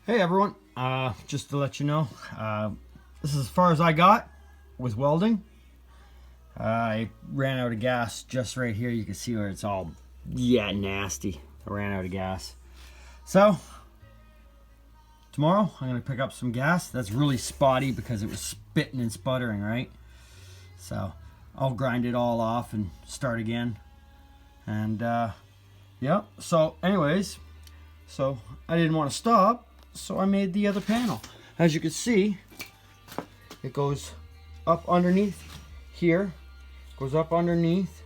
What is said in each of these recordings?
Hey everyone, just to let you know, this is as far as I got with welding. I ran out of gas just right here. You can see where it's all, nasty. I ran out of gas. So, tomorrow I'm going to pick up some gas. That's really spotty because it was spitting and sputtering, right? So, I'll grind it all off and start again. And, yeah, so anyways, so I didn't want to stop. So I made the other panel. As you can see, it goes up underneath here, goes up underneath,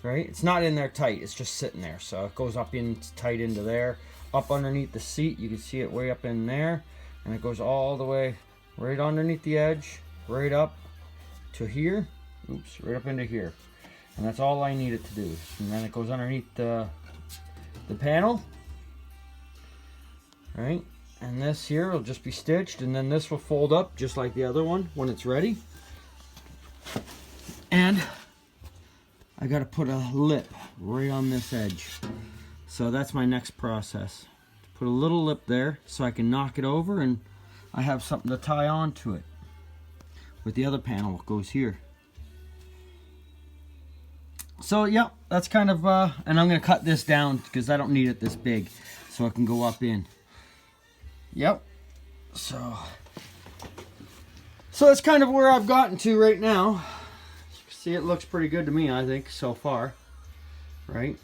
right? It's not in there tight, it's just sitting there. So it goes up in tight into there, up underneath the seat. You can see it way up in there, and it goes all the way right underneath the edge, right up to here. Oops, right up into here. And that's all I need it to do. And then it goes underneath the panel, right? And this here will just be stitched, and then this will fold up just like the other one when it's ready. And I got to put a lip right on this edge. So that's my next process. Put a little lip there so I can knock it over and I have something to tie on to it. With the other panel, it goes here. So yeah, that's kind of, and I'm going to cut this down because I don't need it this big, so it can go up in. Yep. So that's kind of where I've gotten to right now. See, it looks pretty good to me, I think, so far. Right?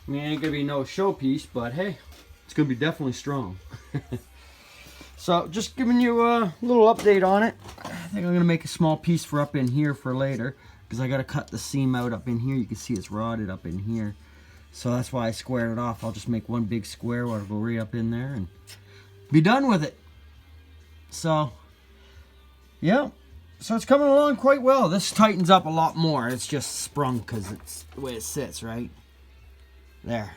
I mean, it ain't gonna be no showpiece, but hey, it's gonna be definitely strong. So just giving you a little update on it. I think I'm gonna make a small piece for up in here for later, because I gotta cut the seam out up in here. You can see it's rotted up in here. So that's why I squared it off. I'll just make one big square where it'll go right up in there and be done with it. So yeah, so it's coming along quite well. This tightens up a lot more. It's just sprung because it's the way it sits, right there.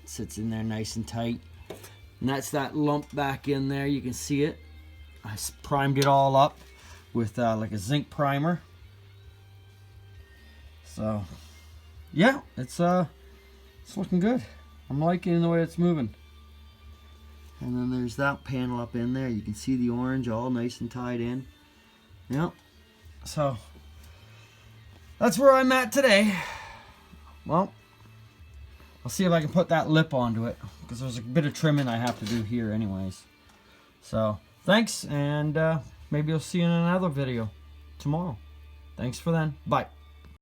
It sits in there nice and tight, and that's that lump back in there. You can see it. I primed it all up with like a zinc primer. So yeah, it's looking good. I'm liking the way it's moving. And then there's that panel up in there. You can see the orange all nice and tied in. Yep. So that's where I'm at today. Well, I'll see if I can put that lip onto it, because there's a bit of trimming I have to do here anyways. So thanks, and maybe I'll see you in another video tomorrow. Thanks for then. Bye.